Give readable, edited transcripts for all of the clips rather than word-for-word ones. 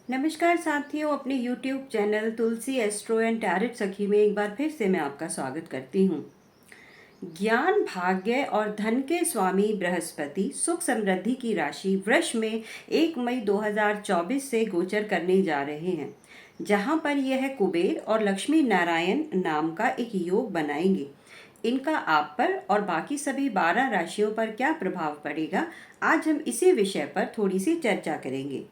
नमस्कार साथियों, अपने YouTube channel Tulsi astro and tarot सखी में एक बार फिर से मैं आपका स्वागत करती हूँ। ज्ञान, भाग्य और धन के स्वामी बृहस्पति सुख समृद्धि की राशि वृष में 1 मई 2024 से गोचर करने जा रहे हैं, जहां पर यह कुबेर और लक्ष्मी नारायण नाम का एक योग बनाएंगे। इनका आप पर और बाकी सभी 12 राशियों पर क्या प्रभाव पड़ेगा, आज हम इसी विषय पर थोड़ी सी चर्चा करेंगे।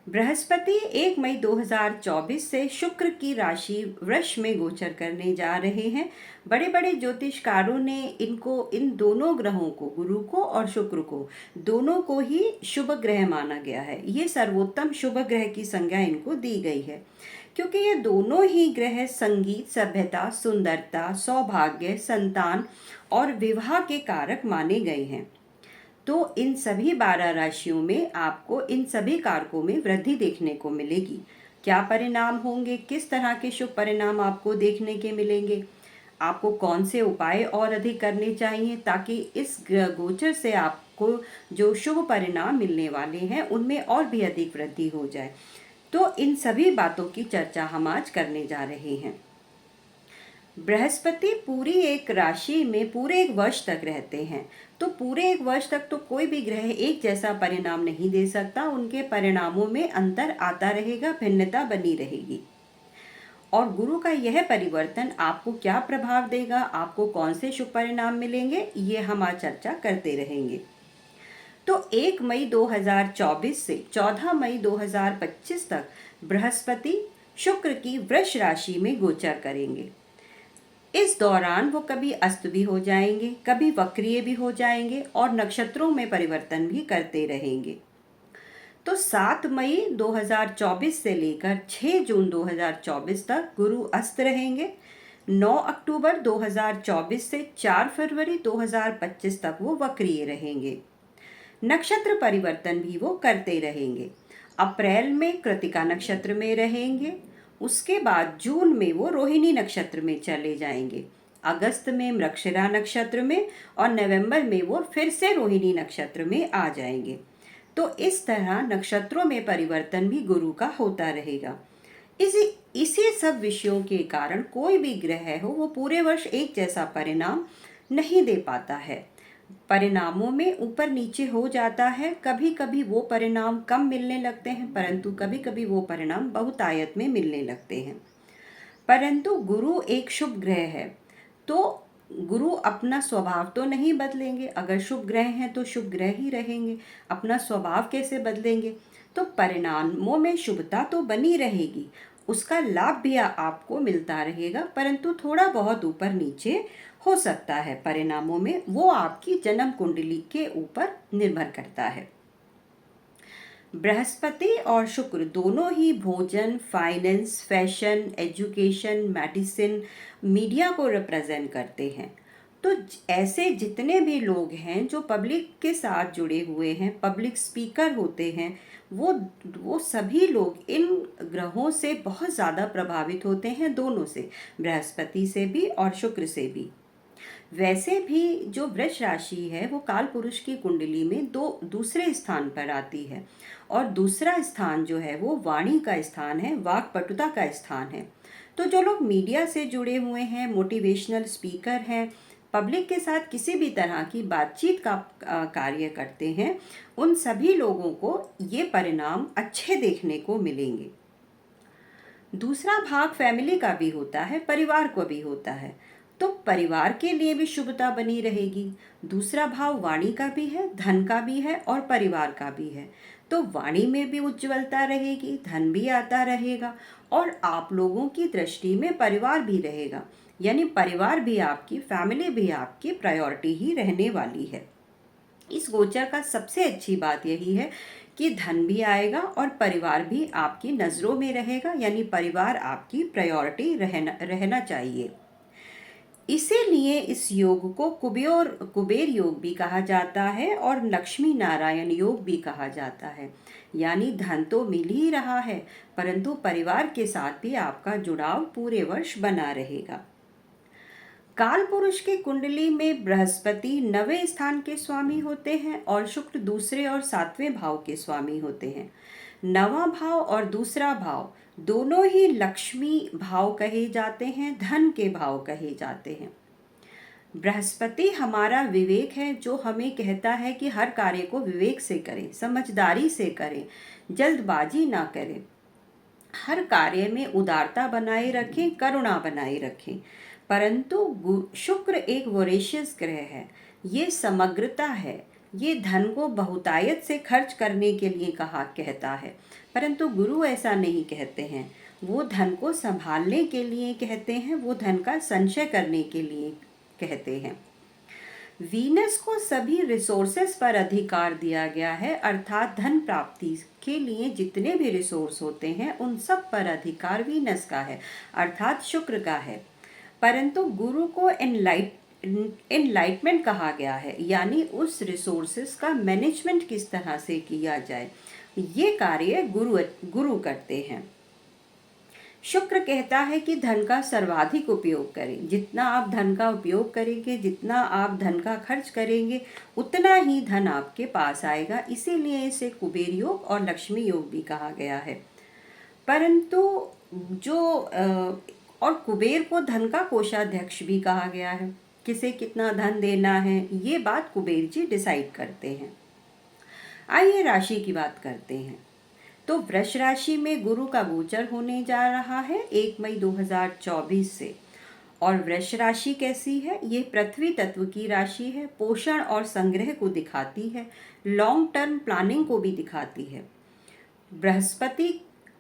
बृहस्पति 1 मई 2024 से शुक्र की राशि वृष में गोचर करने जा रहे हैं। बड़े बड़े ज्योतिषकारों ने इन दोनों ग्रहों को, गुरु को और शुक्र को, दोनों को ही शुभ ग्रह माना गया है। ये सर्वोत्तम शुभ ग्रह की संज्ञा इनको दी गई है, क्योंकि ये दोनों ही ग्रह संगीत, सभ्यता, सुंदरता, सौभाग्य, संतान और विवाह के कारक माने गए हैं। तो इन सभी 12 राशियों में आपको इन सभी कारकों में वृद्धि देखने को मिलेगी। क्या परिणाम होंगे, किस तरह के शुभ परिणाम आपको देखने के मिलेंगे, आपको कौन से उपाय और अधिक करने चाहिए ताकि इस गोचर से आपको जो शुभ परिणाम मिलने वाले हैं उनमें और भी अधिक वृद्धि हो जाए, तो इन सभी बातों की चर्चा हम आज करने जा रहे हैं। बृहस्पति पूरी एक राशि में पूरे एक वर्ष तक रहते हैं, तो पूरे एक वर्ष तक तो कोई भी ग्रह एक जैसा परिणाम नहीं दे सकता। उनके परिणामों में अंतर आता रहेगा, भिन्नता बनी रहेगी। और गुरु का यह परिवर्तन आपको क्या प्रभाव देगा, आपको कौन से शुभ परिणाम मिलेंगे, ये हम आज चर्चा करते रहेंगे। तो 1 मई 2024 से 14 मई 2025 तक बृहस्पति शुक्र की वृष राशि में गोचर करेंगे। इस दौरान वो कभी अस्त भी हो जाएंगे, कभी वक्रीय भी हो जाएंगे और नक्षत्रों में परिवर्तन भी करते रहेंगे। तो 7 मई 2024 से लेकर 6 जून 2024 तक गुरु अस्त रहेंगे। 9 अक्टूबर 2024 से 4 फरवरी 2025 तक वो वक्रीय रहेंगे। नक्षत्र परिवर्तन भी वो करते रहेंगे। अप्रैल में कृतिका नक्षत्र में रहेंगे, उसके बाद जून में वो रोहिणी नक्षत्र में चले जाएंगे, अगस्त में मृगशिरा नक्षत्र में और नवंबर में वो फिर से रोहिणी नक्षत्र में आ जाएंगे। तो इस तरह नक्षत्रों में परिवर्तन भी गुरु का होता रहेगा। इसी सब विषयों के कारण कोई भी ग्रह हो वो पूरे वर्ष एक जैसा परिणाम नहीं दे पाता है, परिणामों में ऊपर नीचे हो जाता है। कभी कभी वो परिणाम कम मिलने लगते हैं, परंतु कभी कभी वो परिणाम बहुतायत में मिलने लगते हैं। परंतु गुरु एक शुभ ग्रह है, तो गुरु अपना स्वभाव तो नहीं बदलेंगे। अगर शुभ ग्रह हैं तो शुभ ग्रह ही रहेंगे, अपना स्वभाव कैसे बदलेंगे। तो परिणामों में शुभता तो बनी रहेगी, उसका लाभ भी आपको मिलता रहेगा, परंतु थोड़ा बहुत ऊपर नीचे हो सकता है परिणामों में। वो आपकी जन्म कुंडली के ऊपर निर्भर करता है। बृहस्पति और शुक्र दोनों ही भोजन, finance, fashion, education, medicine, media को रिप्रेजेंट करते हैं। तो ऐसे जितने भी लोग हैं जो पब्लिक के साथ जुड़े हुए हैं, पब्लिक स्पीकर होते हैं, वो सभी लोग इन ग्रहों से बहुत ज़्यादा प्रभावित होते हैं, दोनों से, बृहस्पति से भी और शुक्र से भी। वैसे भी जो वृष राशि है वो काल पुरुष की कुंडली में दूसरे स्थान पर आती है, और दूसरा स्थान जो है वो वाणी का स्थान है, वाक्पटुता का स्थान है। तो जो लोग मीडिया से जुड़े हुए हैं, मोटिवेशनल स्पीकर हैं, पब्लिक के साथ किसी भी तरह की बातचीत का कार्य करते हैं, उन सभी लोगों को ये परिणाम अच्छे देखने को मिलेंगे। दूसरा भाग फैमिली का भी होता है, परिवार को भी होता है, तो परिवार के लिए भी शुभता बनी रहेगी। दूसरा भाव वाणी का भी है, धन का भी है और परिवार का भी है। तो वाणी में भी उज्ज्वलता रहेगी, धन भी आता रहेगा और आप लोगों की दृष्टि में परिवार भी रहेगा, यानी परिवार भी आपकी, फैमिली भी आपकी प्रायोरिटी ही रहने वाली है। इस गोचर का सबसे अच्छी बात यही है कि धन भी आएगा और परिवार भी आपकी नज़रों में रहेगा, यानी परिवार आपकी प्रायोरिटी रहना चाहिए। इसीलिए इस योग को कुबेर योग भी कहा जाता है और लक्ष्मी नारायण योग भी कहा जाता है। यानी धन तो मिल ही रहा है, परंतु परिवार के साथ भी आपका जुड़ाव पूरे वर्ष बना रहेगा। काल पुरुष की कुंडली में बृहस्पति 9वें स्थान के स्वामी होते हैं और शुक्र दूसरे और 7वें भाव के स्वामी होते हैं। नवा भाव और दूसरा भाव दोनों ही लक्ष्मी भाव कहे जाते हैं, धन के भाव कहे जाते हैं। बृहस्पति हमारा विवेक है, जो हमें कहता है कि हर कार्य को विवेक से करें, समझदारी से करें, जल्दबाजी ना करें, हर कार्य में उदारता बनाए रखें, करुणा बनाए रखें। परंतु शुक्र एक वोरेशियस ग्रह है, ये समग्रता है, ये धन को बहुतायत से खर्च करने के लिए कहता है। परंतु गुरु ऐसा नहीं कहते हैं, वो धन को संभालने के लिए कहते हैं, वो धन का संचय करने के लिए कहते हैं। वीनस को सभी रिसोर्सेस पर अधिकार दिया गया है, अर्थात धन प्राप्ति के लिए जितने भी रिसोर्स होते हैं उन सब पर अधिकार वीनस का है, अर्थात शुक्र का है। परंतु गुरु को एनलाइटमेंट कहा गया है, यानी उस रिसोर्सेस का मैनेजमेंट किस तरह से किया जाए, ये कार्य गुरु करते हैं। शुक्र कहता है कि धन का सर्वाधिक उपयोग करें। जितना आप धन का उपयोग करेंगे, जितना आप धन का खर्च करेंगे, उतना ही धन आपके पास आएगा। इसीलिए इसे कुबेर योग और लक्ष्मी योग भी कहा गया है। परंतु और कुबेर को धन का कोषाध्यक्ष भी कहा गया है। किसे कितना धन देना है, ये बात कुबेर जी डिसाइड करते हैं। आइए राशि की बात करते हैं। तो वृष राशि में गुरु का गोचर होने जा रहा है 1 मई 2024 से। और वृष राशि कैसी है? ये पृथ्वी तत्व की राशि है, पोषण और संग्रह को दिखाती है, लॉन्ग टर्म प्लानिंग को भी दिखाती है। बृहस्पति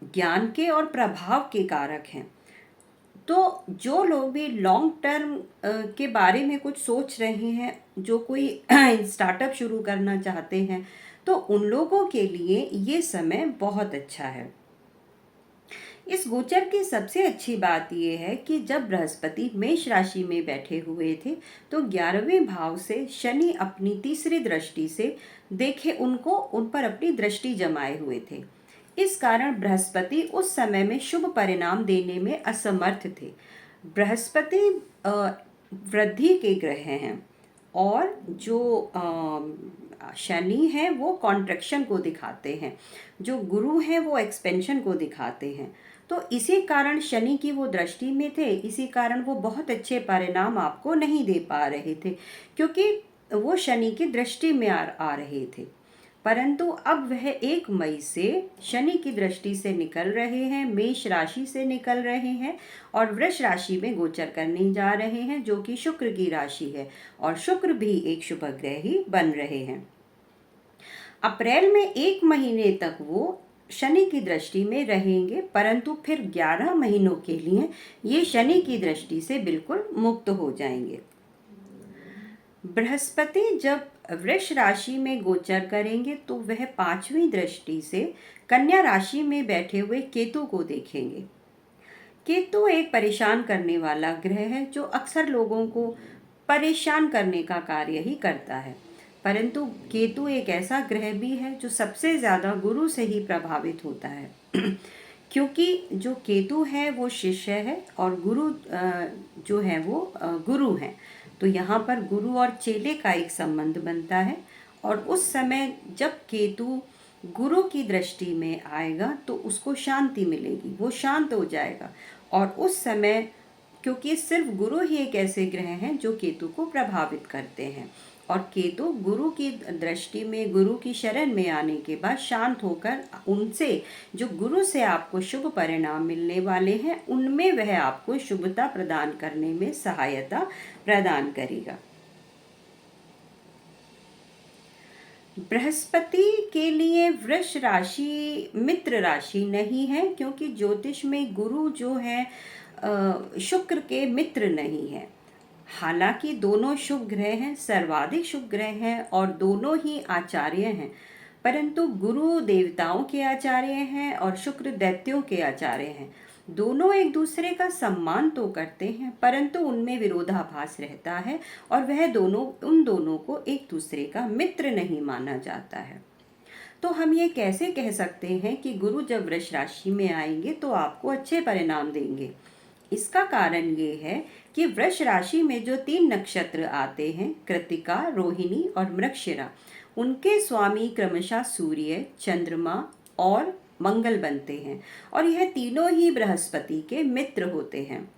ज्ञान के और प्रभाव के कारक हैं। तो जो लोग भी लॉन्ग टर्म के बारे में कुछ सोच रहे हैं, जो कोई स्टार्टअप शुरू करना चाहते हैं, तो उन लोगों के लिए ये समय बहुत अच्छा है। इस गोचर की सबसे अच्छी बात यह है कि जब बृहस्पति मेष राशि में बैठे हुए थे तो 11वें भाव से शनि अपनी तीसरी दृष्टि से देखे उनको, उन पर अपनी दृष्टि जमाए हुए थे। इस कारण बृहस्पति उस समय में शुभ परिणाम देने में असमर्थ थे। बृहस्पति वृद्धि के ग्रह हैं और जो शनि है वो कॉन्ट्रैक्शन को दिखाते हैं, जो गुरु हैं वो एक्सपेंशन को दिखाते हैं। तो इसी कारण शनि की वो दृष्टि में थे, इसी कारण वो बहुत अच्छे परिणाम आपको नहीं दे पा रहे थे, क्योंकि वो शनि की दृष्टि में आ रहे थे। परंतु अब वह 1 मई से शनि की दृष्टि से निकल रहे हैं, मेष राशि से निकल रहे हैं और वृष राशि में गोचर करने जा रहे हैं, जो कि शुक्र की राशि है और शुक्र भी एक शुभ ग्रह ही बन रहे हैं। अप्रैल में 1 महीने तक वो शनि की दृष्टि में रहेंगे, परंतु फिर 11 महीनों के लिए ये शनि की दृष्टि से बिल्कुल मुक्त हो जाएंगे। बृहस्पति जब वृष राशि में गोचर करेंगे तो वह 5वीं दृष्टि से कन्या राशि में बैठे हुए केतु को देखेंगे। केतु एक परेशान करने वाला ग्रह है, जो अक्सर लोगों को परेशान करने का कार्य ही करता है। परंतु केतु एक ऐसा ग्रह भी है जो सबसे ज़्यादा गुरु से ही प्रभावित होता है क्योंकि जो केतु है वो शिष्य है और गुरु जो है वो गुरु है। तो यहाँ पर गुरु और चेले का एक संबंध बनता है और उस समय जब केतु गुरु की दृष्टि में आएगा तो उसको शांति मिलेगी, वो शांत हो जाएगा। और उस समय क्योंकि सिर्फ गुरु ही एक ऐसे ग्रह हैं जो केतु को प्रभावित करते हैं और केतु गुरु की दृष्टि में, गुरु की शरण में आने के बाद शांत होकर उनसे, जो गुरु से आपको शुभ परिणाम मिलने वाले हैं, उनमें वह आपको शुभता प्रदान करने में सहायता प्रदान करेगा। बृहस्पति के लिए वृष राशि मित्र राशि नहीं है, क्योंकि ज्योतिष में गुरु जो है शुक्र के मित्र नहीं है। हालांकि दोनों शुभ ग्रह हैं, सर्वाधिक शुभ ग्रह हैं और दोनों ही आचार्य हैं, परंतु गुरु देवताओं के आचार्य हैं और शुक्र दैत्यों के आचार्य हैं। दोनों एक दूसरे का सम्मान तो करते हैं, परंतु उनमें विरोधाभास रहता है और उन दोनों को एक दूसरे का मित्र नहीं माना जाता है। तो हम ये कैसे कह सकते हैं कि गुरु जब वृष राशि में आएंगे तो आपको अच्छे परिणाम देंगे? इसका कारण ये है कि वृष राशि में जो 3 नक्षत्र आते हैं, कृतिका, रोहिणी और मृगशिरा, उनके स्वामी क्रमशः सूर्य, चंद्रमा और मंगल बनते हैं और यह तीनों ही बृहस्पति के मित्र होते हैं।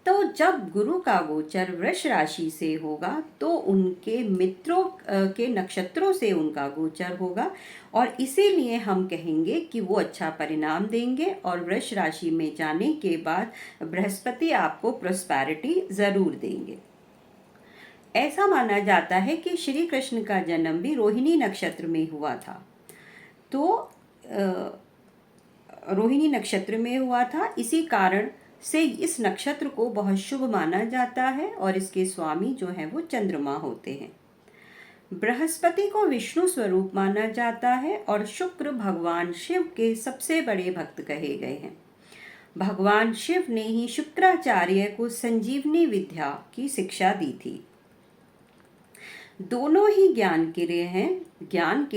तो जब गुरु का गोचर वृष राशि से होगा तो उनके मित्रों के नक्षत्रों से उनका गोचर होगा और इसीलिए हम कहेंगे कि वो अच्छा परिणाम देंगे और वृष राशि में जाने के बाद बृहस्पति आपको प्रॉस्पेरिटी ज़रूर देंगे। ऐसा माना जाता है कि श्री कृष्ण का जन्म भी रोहिणी नक्षत्र में हुआ था। तो रोहिणी नक्षत्र में हुआ था, इसी कारण से इस नक्षत्र को बहुत शुभ माना जाता है और इसके स्वामी जो हैं वो चंद्रमा होते हैं। बृहस्पति को विष्णु स्वरूप माना जाता है और शुक्र भगवान शिव के सबसे बड़े भक्त कहे गए हैं। भगवान शिव ने ही शुक्राचार्य को संजीवनी विद्या की शिक्षा दी थी। दोनों ही ज्ञान के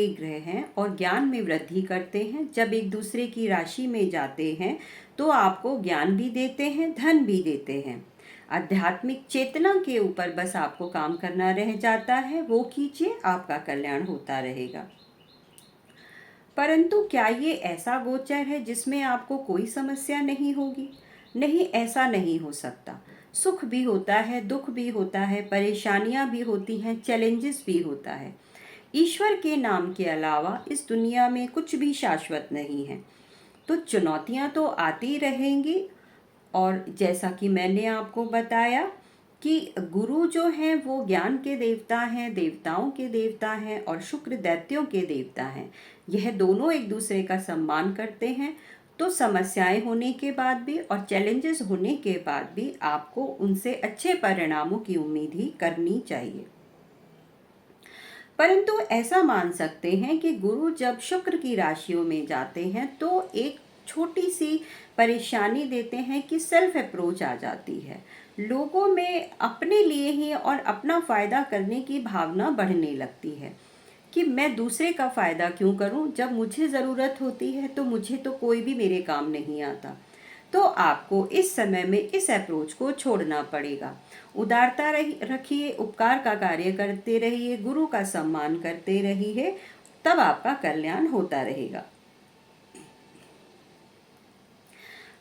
ग्रह हैं और ज्ञान में वृद्धि करते हैं। जब एक दूसरे की राशि में जाते हैं तो आपको ज्ञान भी देते हैं, धन भी देते हैं। आध्यात्मिक चेतना के ऊपर बस आपको काम करना रह जाता है, वो कीजिए, आपका कल्याण होता रहेगा। परंतु क्या ये ऐसा गोचर है जिसमें आपको कोई समस्या नहीं होगी? नहीं, ऐसा नहीं हो सकता। सुख भी होता है, दुख भी होता है, परेशानियां भी होती हैं, चैलेंजेस भी होता है। ईश्वर के नाम के अलावा इस दुनिया में कुछ भी शाश्वत नहीं है। तो चुनौतियां तो आती रहेंगी और जैसा कि मैंने आपको बताया कि गुरु जो हैं वो ज्ञान के देवता हैं, देवताओं के देवता हैं और शुक्र दैत्यों के देवता हैं। यह दोनों एक दूसरे का सम्मान करते हैं। तो समस्याएं होने के बाद भी और चैलेंजेस होने के बाद भी आपको उनसे अच्छे परिणामों की उम्मीद ही करनी चाहिए। परंतु ऐसा मान सकते हैं कि गुरु जब शुक्र की राशियों में जाते हैं तो एक छोटी सी परेशानी देते हैं कि सेल्फ अप्रोच आ जाती है। लोगों में अपने लिए ही और अपना फ़ायदा करने की भावना बढ़ने लगती है कि मैं दूसरे का फ़ायदा क्यों करूं, जब मुझे ज़रूरत होती है तो मुझे तो कोई भी मेरे काम नहीं आता। तो आपको इस समय में इस अप्रोच को छोड़ना पड़ेगा। उदारता रखिए, उपकार का कार्य करते रहिए, गुरु का सम्मान करते रहिए, तब आपका कल्याण होता रहेगा।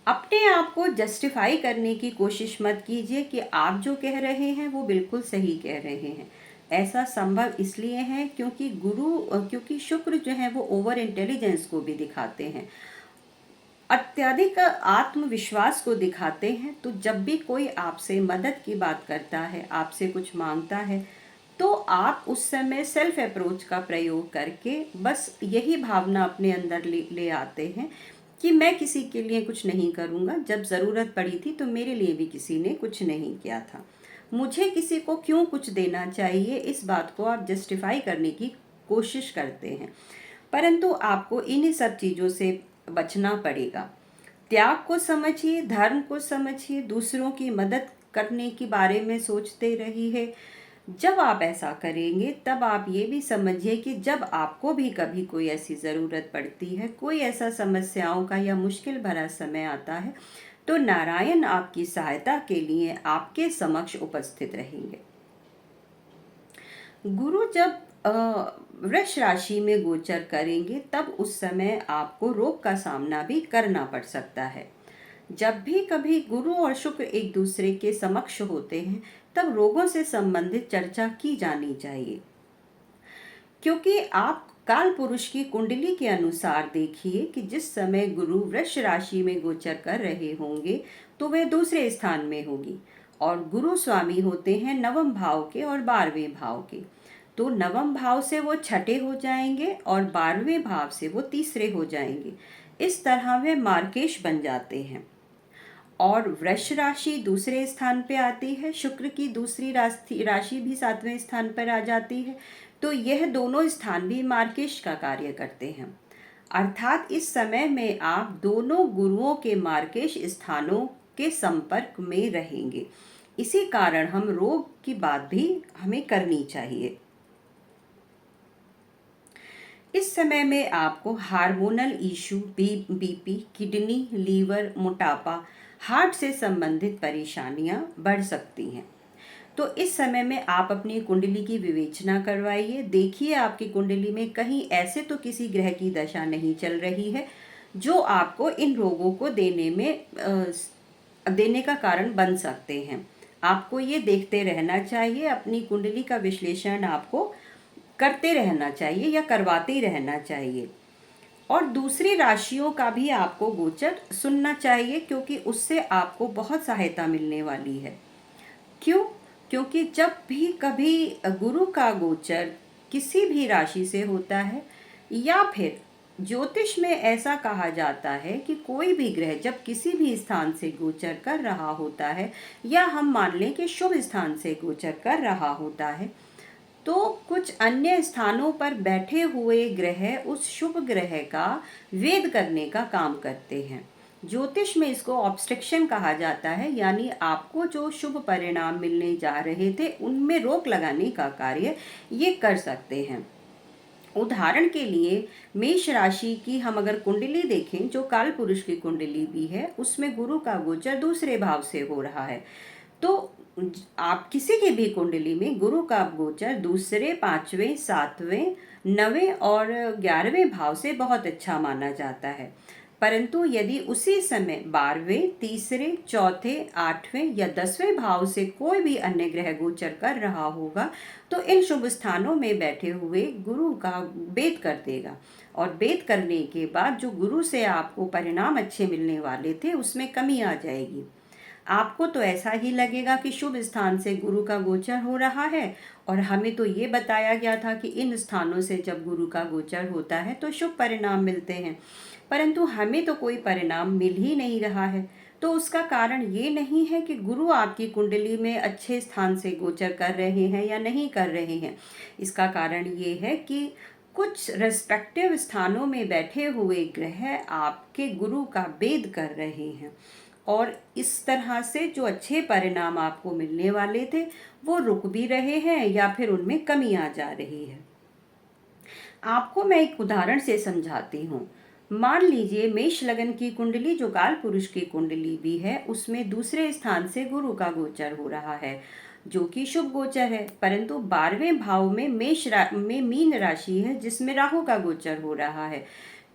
अपने आप को जस्टिफाई करने की कोशिश मत कीजिए कि आप जो कह रहे हैं वो बिल्कुल सही कह रहे हैं। ऐसा संभव इसलिए है क्योंकि शुक्र जो है वो ओवर इंटेलिजेंस को भी दिखाते हैं, अत्यधिक आत्मविश्वास को दिखाते हैं। तो जब भी कोई आपसे मदद की बात करता है, आपसे कुछ मांगता है, तो आप उस समय सेल्फ अप्रोच का प्रयोग करके बस यही भावना अपने अंदर ले आते हैं कि मैं किसी के लिए कुछ नहीं करूँगा। जब ज़रूरत पड़ी थी तो मेरे लिए भी किसी ने कुछ नहीं किया था, मुझे किसी को क्यों कुछ देना चाहिए, इस बात को आप जस्टिफाई करने की कोशिश करते हैं। परंतु आपको इन्हीं सब चीज़ों से बचना पड़ेगा। त्याग को समझिए, धर्म को समझिए, दूसरों की मदद करने के बारे में सोचते रहिए। जब आप ऐसा करेंगे तब आप ये भी समझिए कि जब आपको भी कभी कोई ऐसी ज़रूरत पड़ती है, कोई ऐसा समस्याओं का या मुश्किल भरा समय आता है, तो नारायण आपकी सहायता के लिए आपके समक्ष उपस्थित रहेंगे। गुरु जब वृष राशि में गोचर करेंगे तब उस समय आपको रोग का सामना भी करना पड़ सकता है। जब भी कभी गुरु और शुक्र एक दूसरे के समक्ष होते हैं तब रोगों से संबंधित चर्चा की जानी चाहिए, क्योंकि आप काल पुरुष की कुंडली के अनुसार देखिए कि जिस समय गुरु वृष राशि में गोचर कर रहे होंगे तो वे दूसरे स्थान में होगी और गुरु स्वामी होते हैं नवम भाव के और 12वें भाव के। तो नवम भाव से वो छठे हो जाएंगे और 12वें भाव से वो तीसरे हो जाएंगे। इस तरह वे मार्केश बन जाते हैं और वृष राशि दूसरे स्थान पे आती है, शुक्र की दूसरी राशि भी 7वें स्थान पर आ जाती है। तो यह दोनों स्थान भी मार्केश का कार्य करते हैं, अर्थात इस समय में आप दोनों गुरुओं के मार्केश स्थानों के संपर्क में रहेंगे। इसी कारण हम रोग की बात भी हमें करनी चाहिए। इस समय में आपको hormonal issue, BP, kidney, liver, मोटापा, हार्ट से संबंधित परेशानियां बढ़ सकती हैं। तो इस समय में आप अपनी कुंडली की विवेचना करवाइए, देखिए आपकी कुंडली में कहीं ऐसे तो किसी ग्रह की दशा नहीं चल रही है जो आपको इन रोगों को देने का कारण बन सकते हैं। आपको ये देखते रहना चाहिए, अपनी कुंडली का विश्लेषण आपको करते रहना चाहिए या करवाते ही रहना चाहिए। और दूसरी राशियों का भी आपको गोचर सुनना चाहिए, क्योंकि उससे आपको बहुत सहायता मिलने वाली है। क्यों? क्योंकि जब भी कभी गुरु का गोचर किसी भी राशि से होता है, या फिर ज्योतिष में ऐसा कहा जाता है कि कोई भी ग्रह जब किसी भी स्थान से गोचर कर रहा होता है, या हम मान लें कि शुभ स्थान से गोचर कर रहा होता है, तो कुछ अन्य स्थानों पर बैठे हुए ग्रह उस शुभ ग्रह का वेद करने का काम करते हैं। ज्योतिष में इसको ऑब्स्ट्रक्शन कहा जाता है, यानी आपको जो शुभ परिणाम मिलने जा रहे थे उनमें रोक लगाने का कार्य ये कर सकते हैं। उदाहरण के लिए मेष राशि की हम अगर कुंडली देखें, जो काल पुरुष की कुंडली भी है, उसमें गुरु का गोचर दूसरे भाव से हो रहा है। तो आप किसी की भी कुंडली में गुरु का गोचर दूसरे, पांचवें, सातवें, नवें और 11वें भाव से बहुत अच्छा माना जाता है। परंतु यदि उसी समय 12वें, तीसरे, चौथे, 8वें या 10वें भाव से कोई भी अन्य ग्रह गोचर कर रहा होगा, तो इन शुभ स्थानों में बैठे हुए गुरु का भेद कर देगा। और भेद करने के बाद जो गुरु से आपको परिणाम अच्छे मिलने वाले थे उसमें कमी आ जाएगी। आपको तो ऐसा ही लगेगा कि शुभ स्थान से गुरु का गोचर हो रहा है, और हमें तो ये बताया गया था कि इन स्थानों से जब गुरु का गोचर होता है तो शुभ परिणाम मिलते हैं, परंतु हमें तो कोई परिणाम मिल ही नहीं रहा है। तो उसका कारण ये नहीं है कि गुरु आपकी कुंडली में अच्छे स्थान से गोचर कर रहे हैं या नहीं कर रहे हैं। इसका कारण ये है कि कुछ रेस्पेक्टिव स्थानों में बैठे हुए ग्रह आपके गुरु का भेद कर रहे हैं, और इस तरह से जो अच्छे परिणाम आपको मिलने वाले थे वो रुक भी रहे हैं या फिर उनमें कमी आ जा रही है। आपको मैं एक उदाहरण से समझाती हूँ। मान लीजिए मेष लगन की कुंडली, जो काल पुरुष की कुंडली भी है, उसमें दूसरे स्थान से गुरु का गोचर हो रहा है, जो कि शुभ गोचर है। परंतु 12वें भाव में में मीन राशि है, जिसमें राहु का गोचर हो रहा है।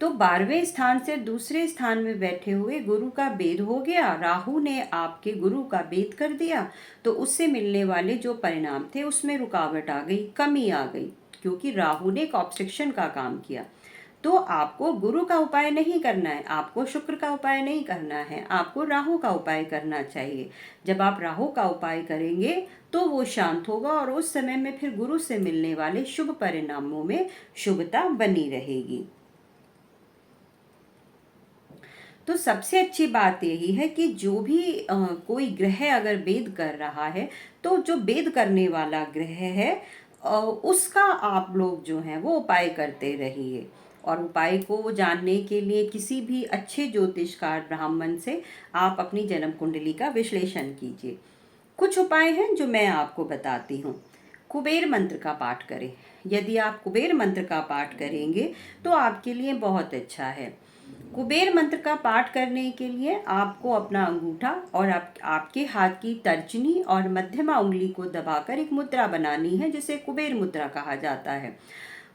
तो 12वें स्थान से दूसरे स्थान में बैठे हुए गुरु का भेद हो गया, राहु ने आपके गुरु का भेद कर दिया, तो उससे मिलने वाले जो परिणाम थे उसमें रुकावट आ गई, कमी आ गई, क्योंकि राहु ने एक ऑब्स्ट्रक्शन का काम किया। तो आपको गुरु का उपाय नहीं करना है, आपको शुक्र का उपाय नहीं करना है, आपको राहु का उपाय करना चाहिए। जब आप राहु का उपाय करेंगे तो वो शांत होगा, और उस समय में फिर गुरु से मिलने वाले शुभ परिणामों में शुभता बनी रहेगी। तो सबसे अच्छी बात यही है कि जो भी कोई ग्रह अगर भेद कर रहा है, तो जो भेद करने वाला ग्रह है उसका आप लोग जो हैं वो उपाय करते रहिए। और उपाय को जानने के लिए किसी भी अच्छे ज्योतिषकार ब्राह्मण से आप अपनी जन्म कुंडली का विश्लेषण कीजिए। कुछ उपाय हैं जो मैं आपको बताती हूँ। कुबेर मंत्र का पाठ करें। यदि आप कुबेर मंत्र का पाठ करेंगे तो आपके लिए बहुत अच्छा है। कुबेर मंत्र का पाठ करने के लिए आपको अपना अंगूठा और आपके हाथ की तर्जनी और मध्यमा उंगली को दबाकर एक मुद्रा बनानी है, जिसे कुबेर मुद्रा कहा जाता है।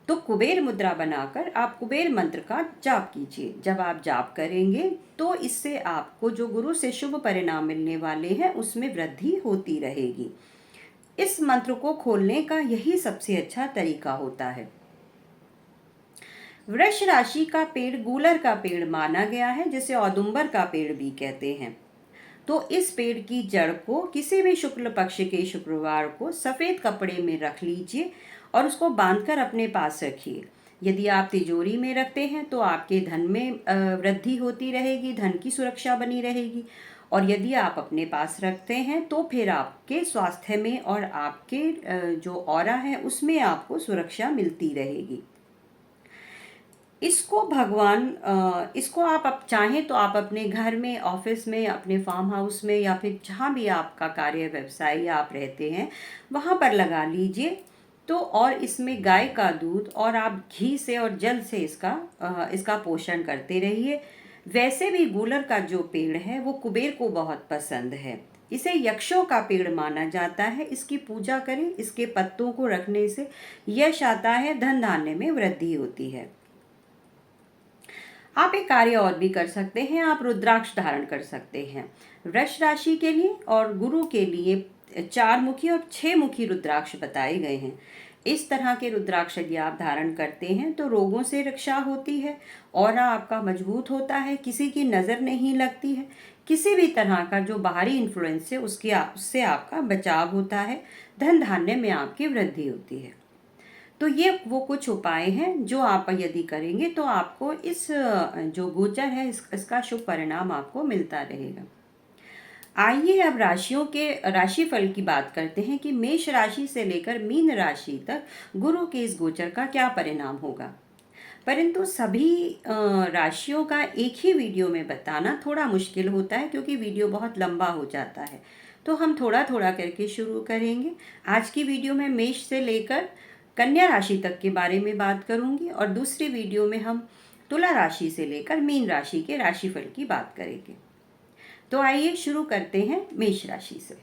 तो कुबेर मुद्रा बनाकर आप कुबेर मंत्र का जाप कीजिए। जब आप जाप करेंगे तो इससे आपको जो गुरु से शुभ परिणाम मिलने वाले हैं उसमें वृद्धि होती रहेगी। इस मंत्र को खोलने का यही सबसे अच्छा तरीका होता है। वृष राशि का पेड़ गूलर का पेड़ माना गया है, जिसे औदुंबर का पेड़ भी कहते हैं। तो इस पेड़ की जड़ को किसी भी शुक्ल पक्ष के शुक्रवार को सफेद कपड़े में रख लीजिए और उसको बांधकर अपने पास रखिए। यदि आप तिजोरी में रखते हैं तो आपके धन में वृद्धि होती रहेगी, धन की सुरक्षा बनी रहेगी। और यदि आप अपने पास रखते हैं तो फिर आपके स्वास्थ्य में और आपके जो ऑरा है उसमें आपको सुरक्षा मिलती रहेगी। इसको आप चाहें तो आप अपने घर में, ऑफिस में, अपने फार्म हाउस में, या फिर जहाँ भी आपका कार्य व्यवसाय या आप रहते हैं वहाँ पर लगा लीजिए। तो और इसमें गाय का दूध और आप घी से और जल से इसका पोषण करते रहिए। वैसे भी गूलर का जो पेड़ है वो कुबेर को बहुत पसंद है, इसे यक्षों का पेड़ माना जाता है। इसकी पूजा करें, इसके पत्तों को रखने से यश आता है, धन धान्य में वृद्धि होती है। आप एक कार्य और भी कर सकते हैं, आप रुद्राक्ष धारण कर सकते हैं। वृष राशि के लिए और गुरु के लिए 4 मुखी और 6 मुखी रुद्राक्ष बताए गए हैं। इस तरह के रुद्राक्ष यदि आप धारण करते हैं तो रोगों से रक्षा होती है, ऑरा आपका मजबूत होता है, किसी की नज़र नहीं लगती है, किसी भी तरह का जो बाहरी इन्फ्लुएंस है उससे आपका बचाव होता है, धन धान्य में आपकी वृद्धि होती है। तो ये वो कुछ उपाय हैं जो आप यदि करेंगे तो आपको इस जो गोचर है इसका शुभ परिणाम आपको मिलता रहेगा। आइए अब राशियों के राशिफल की बात करते हैं कि मेष राशि से लेकर मीन राशि तक गुरु के इस गोचर का क्या परिणाम होगा। परंतु सभी राशियों का एक ही वीडियो में बताना थोड़ा मुश्किल होता है क्योंकि वीडियो बहुत लंबा हो जाता है, तो हम थोड़ा थोड़ा करके शुरू करेंगे। आज की वीडियो में मेष से लेकर कन्या राशि तक के बारे में बात करूंगी और दूसरी वीडियो में हम तुला राशि से लेकर मीन राशि के राशिफल की बात करेंगे। तो आइए शुरू करते हैं मेष राशि से।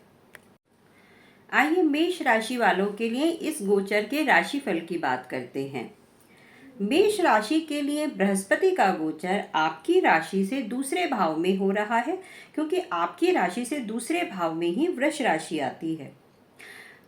आइए मेष राशि वालों के लिए इस गोचर के राशिफल की बात करते हैं। मेष राशि के लिए बृहस्पति का गोचर आपकी राशि से दूसरे भाव में हो रहा है, क्योंकि आपकी राशि से दूसरे भाव में ही वृष राशि आती है।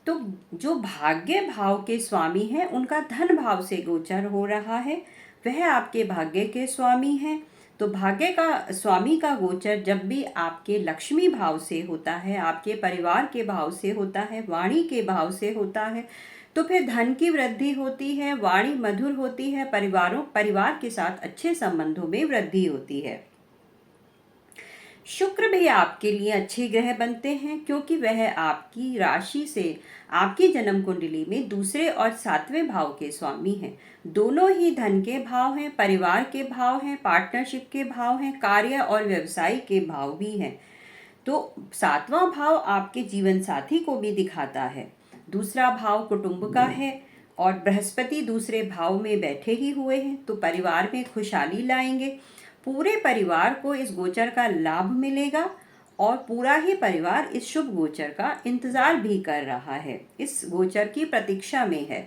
तो जो भाग्य भाव के स्वामी हैं उनका धन भाव से गोचर हो रहा है, वह आपके भाग्य के स्वामी हैं। तो भाग्य का स्वामी का गोचर जब भी आपके लक्ष्मी भाव से होता है, आपके परिवार के भाव से होता है, वाणी के भाव से होता है, तो फिर धन की वृद्धि होती है, वाणी मधुर होती है, परिवार के साथ अच्छे संबंधों में वृद्धि होती है। शुक्र भी आपके लिए अच्छे ग्रह बनते हैं क्योंकि वह आपकी राशि से आपकी जन्म कुंडली में दूसरे और 7वें भाव के स्वामी हैं। दोनों ही धन के भाव हैं, परिवार के भाव हैं, पार्टनरशिप के भाव हैं, कार्य और व्यवसाय के भाव भी हैं। तो 7वां भाव आपके जीवन साथी को भी दिखाता है, दूसरा भाव कुटुंब का है और बृहस्पति दूसरे भाव में बैठे ही हुए हैं, तो परिवार में खुशहाली लाएंगे। पूरे परिवार को इस गोचर का लाभ मिलेगा और पूरा ही परिवार इस शुभ गोचर का इंतजार भी कर रहा है, इस गोचर की प्रतीक्षा में है।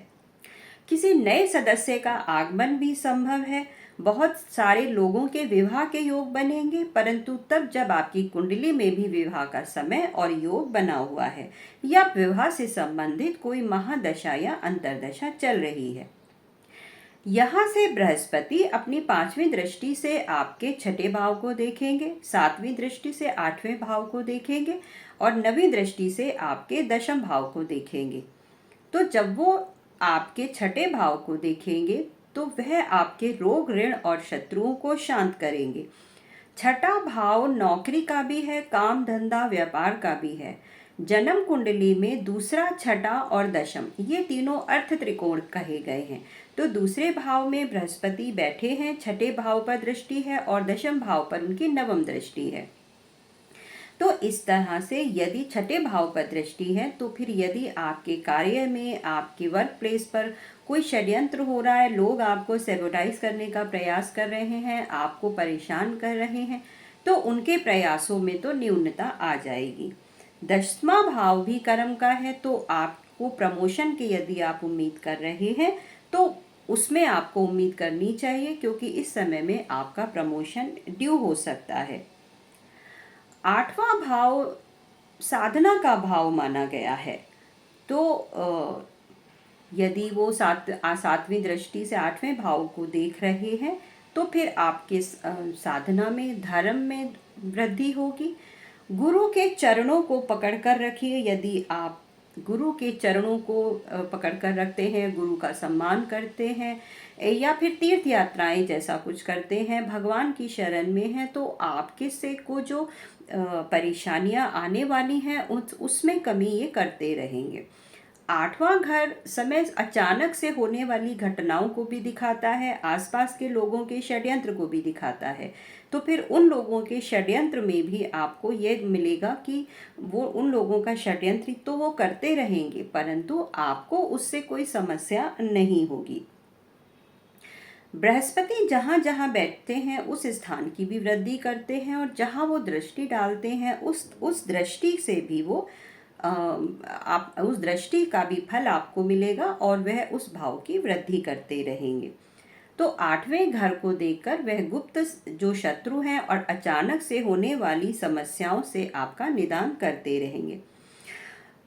किसी नए सदस्य का आगमन भी संभव है। बहुत सारे लोगों के विवाह के योग बनेंगे, परंतु तब जब आपकी कुंडली में भी विवाह का समय और योग बना हुआ है या विवाह से संबंधित कोई महादशा या अंतरदशा चल रही है। यहाँ से बृहस्पति अपनी 5वीं दृष्टि से आपके 6ठे भाव को देखेंगे, 7वीं दृष्टि से 8वें भाव को देखेंगे और 9वीं दृष्टि से आपके 10म भाव को देखेंगे। तो जब वो आपके 6ठे भाव को देखेंगे तो वह आपके रोग, ऋण और शत्रुओं को शांत करेंगे। 6ठा भाव नौकरी का भी है, काम धंधा व्यापार का भी है। जन्म कुंडली में दूसरा, 6ठा और 10म ये तीनों अर्थ त्रिकोण कहे गए हैं। तो दूसरे भाव में बृहस्पति बैठे हैं, 6ठे भाव पर दृष्टि है और 10म भाव पर उनकी 9वीं दृष्टि है। तो इस तरह से यदि 6ठे भाव पर दृष्टि है तो फिर यदि आपके कार्य में, आपके वर्क प्लेस पर कोई षड्यंत्र हो रहा है, लोग आपको सैबोटाइज करने का प्रयास कर रहे हैं, आपको परेशान कर रहे हैं, तो उनके प्रयासों में तो न्यूनता आ जाएगी। 10वां भाव भी कर्म का है, तो आपको प्रमोशन की यदि आप उम्मीद कर रहे हैं तो उसमें आपको उम्मीद करनी चाहिए, क्योंकि इस समय में आपका प्रमोशन ड्यू हो सकता है। 8वां भाव साधना का भाव माना गया है, तो यदि वो 7वीं दृष्टि से 8वें भाव को देख रहे हैं तो फिर आपके साधना में, धर्म में वृद्धि होगी। गुरु के चरणों को पकड़कर रखिए। यदि आप गुरु के चरणों को पकड़कर रखते हैं, गुरु का सम्मान करते हैं या फिर तीर्थ यात्राएं जैसा कुछ करते हैं, भगवान की शरण में हैं, तो आपके से को जो परेशानियां आने वाली हैं उसमें कमी ये करते रहेंगे। 8वां घर समय अचानक से होने वाली घटनाओं को भी दिखाता है, आसपास के लोगों के षड्यंत्र को भी दिखाता है। तो फिर उन लोगों के षड्यंत्र में भी आपको ये मिलेगा कि वो उन लोगों का षड्यंत्र तो वो करते रहेंगे, परंतु आपको उससे कोई समस्या नहीं होगी। बृहस्पति जहाँ जहाँ बैठते हैं उस स्थान की भी वृद्धि करते हैं, और जहाँ वो दृष्टि डालते हैं उस दृष्टि से भी वो आप उस दृष्टि का भी फल आपको मिलेगा और वह उस भाव की वृद्धि करते रहेंगे। तो 8वें घर को देखकर वह गुप्त जो शत्रु हैं और अचानक से होने वाली समस्याओं से आपका निदान करते रहेंगे।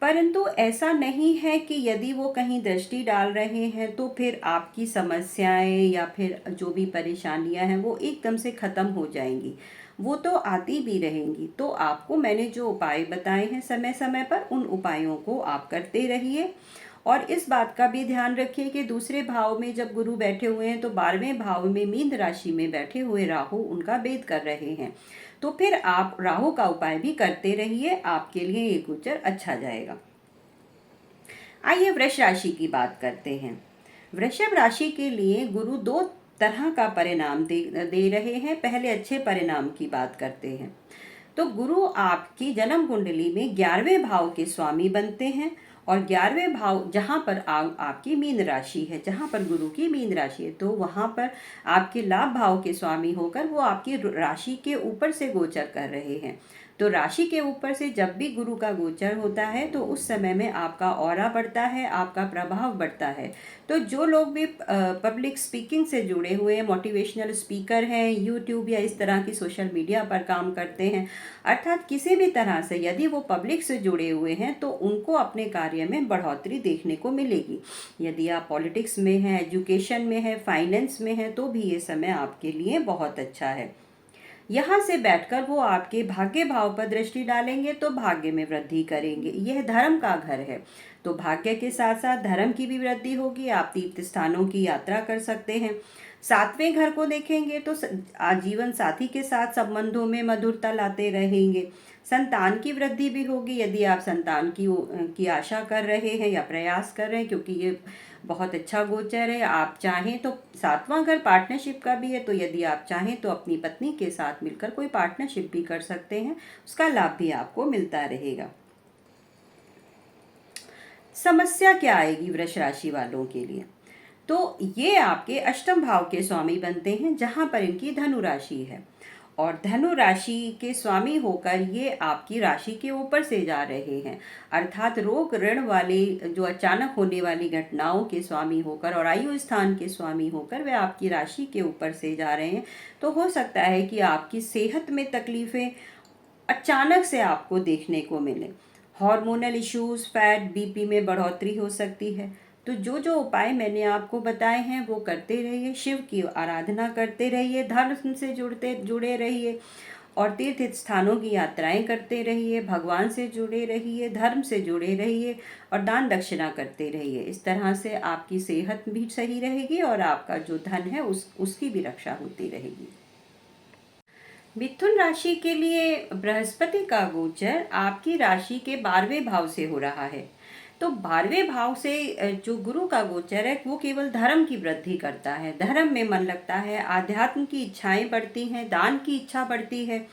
परंतु ऐसा नहीं है कि यदि वो कहीं दृष्टि डाल रहे हैं तो फिर आपकी समस्याएं या फिर जो भी परेशानियां हैं वो एकदम से ख़त्म हो जाएंगी। वो तो आती भी रहेंगी। तो आपको मैंने जो उपाय बताए हैं समय समय पर, उन उपायों को आप करते रहिए। और इस बात का भी ध्यान रखिए कि दूसरे भाव में जब गुरु बैठे हुए हैं तो 12वें भाव में मीन राशि में बैठे हुए राहु उनका भेद कर रहे हैं। तो फिर आप राहु का उपाय भी करते रहिए, आपके लिए ये गोचर अच्छा जाएगा। आइए वृष राशि की बात करते हैं। वृषभ राशि के लिए गुरु दो तरह का परिणाम दे रहे हैं। पहले अच्छे परिणाम की बात करते हैं। तो गुरु आपकी जन्म कुंडली में 11वें भाव के स्वामी बनते हैं, और 11वें भाव जहाँ पर आपकी मीन राशि है, जहाँ पर गुरु की मीन राशि है, तो वहाँ पर आपके लाभ भाव के स्वामी होकर वो आपकी राशि के ऊपर से गोचर कर रहे हैं। तो राशि के ऊपर से जब भी गुरु का गोचर होता है तो उस समय में आपका ऑरा बढ़ता है, आपका प्रभाव बढ़ता है। तो जो लोग भी पब्लिक स्पीकिंग से जुड़े हुए हैं, मोटिवेशनल स्पीकर हैं, यूट्यूब या इस तरह की सोशल मीडिया पर काम करते हैं, अर्थात किसी भी तरह से यदि वो पब्लिक से जुड़े हुए हैं तो उनको अपने कार्य में बढ़ोतरी देखने को मिलेगी। यदि आप पॉलिटिक्स में हैं, एजुकेशन में हैं, फाइनेंस में हैं, तो भी ये समय आपके लिए बहुत अच्छा है। यहाँ से बैठकर वो आपके भाग्य भाव पर दृष्टि डालेंगे तो भाग्य में वृद्धि करेंगे। यह धर्म का घर है, तो भाग्य के साथ साथ धर्म की भी वृद्धि होगी। आप तीर्थ स्थानों की यात्रा कर सकते हैं। 7वें घर को देखेंगे तो आजीवन साथी के साथ संबंधों में मधुरता लाते रहेंगे। संतान की वृद्धि भी होगी यदि आप संतान की आशा कर रहे हैं या प्रयास कर रहे हैं, क्योंकि ये बहुत अच्छा गोचर है। आप चाहें तो 7वां घर पार्टनरशिप का भी है, तो यदि आप चाहें तो अपनी पत्नी के साथ मिलकर कोई पार्टनरशिप भी कर सकते हैं, उसका लाभ भी आपको मिलता रहेगा। समस्या क्या आएगी वृष राशि वालों के लिए? तो ये आपके अष्टम भाव के स्वामी बनते हैं, जहां पर इनकी धनु राशि है, और धनु राशि के स्वामी होकर ये आपकी राशि के ऊपर से जा रहे हैं। अर्थात रोग ऋण वाले जो अचानक होने वाली घटनाओं के स्वामी होकर और आयु स्थान के स्वामी होकर वे आपकी राशि के ऊपर से जा रहे हैं। तो हो सकता है कि आपकी सेहत में तकलीफें अचानक से आपको देखने को मिले। हार्मोनल इश्यूज, फैट, बीपी में बढ़ोतरी हो सकती है। तो जो जो उपाय मैंने आपको बताए हैं वो करते रहिए, शिव की आराधना करते रहिए, धर्म से जुड़े रहिए, और तीर्थ स्थानों की यात्राएं करते रहिए, भगवान से जुड़े रहिए, धर्म से जुड़े रहिए, और दान दक्षिणा करते रहिए। इस तरह से आपकी सेहत भी सही रहेगी और आपका जो धन है उसकी भी रक्षा होती रहेगी। मिथुन राशि के लिए बृहस्पति का गोचर आपकी राशि के 12वें भाव से हो रहा है। तो 12वें भाव से जो गुरु का गोचर है वो केवल धर्म की वृद्धि करता है, धर्म में मन लगता है, आध्यात्म की इच्छाएं बढ़ती हैं, दान की इच्छा बढ़ती है।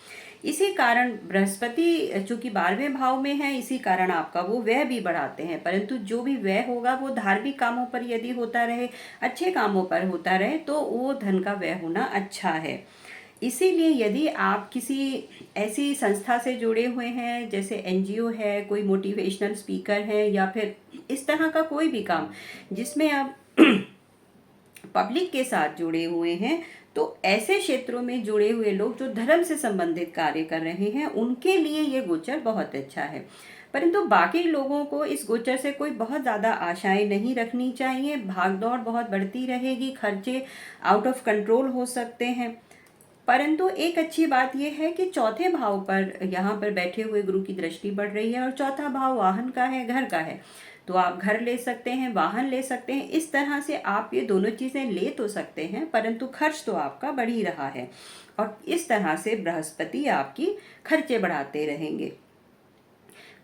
इसी कारण बृहस्पति चूंकि 12वें भाव में है, इसी कारण आपका वो व्यय भी बढ़ाते हैं। परंतु जो भी व्यय होगा वो धार्मिक कामों पर यदि होता रहे, अच्छे कामों पर होता रहे, तो वो धन का व्यय होना अच्छा है। इसीलिए यदि आप किसी ऐसी संस्था से जुड़े हुए हैं, जैसे एनजीओ है, कोई मोटिवेशनल स्पीकर है, या फिर इस तरह का कोई भी काम जिसमें आप पब्लिक के साथ जुड़े हुए हैं, तो ऐसे क्षेत्रों में जुड़े हुए लोग जो धर्म से संबंधित कार्य कर रहे हैं उनके लिए ये गोचर बहुत अच्छा है। परंतु बाकी लोगों को इस गोचर से कोई बहुत ज़्यादा आशाएं नहीं रखनी चाहिए। भागदौड़ बहुत बढ़ती रहेगी, खर्चे आउट ऑफ कंट्रोल हो सकते हैं। परंतु एक अच्छी बात यह है कि चौथे भाव पर यहाँ पर बैठे हुए गुरु की दृष्टि बढ़ रही है, और चौथा भाव वाहन का है, घर का है। तो आप घर ले सकते हैं, वाहन ले सकते हैं। इस तरह से आप ये दोनों चीज़ें ले तो सकते हैं, परंतु खर्च तो आपका बढ़ ही रहा है, और इस तरह से बृहस्पति आपकी खर्चे बढ़ाते रहेंगे।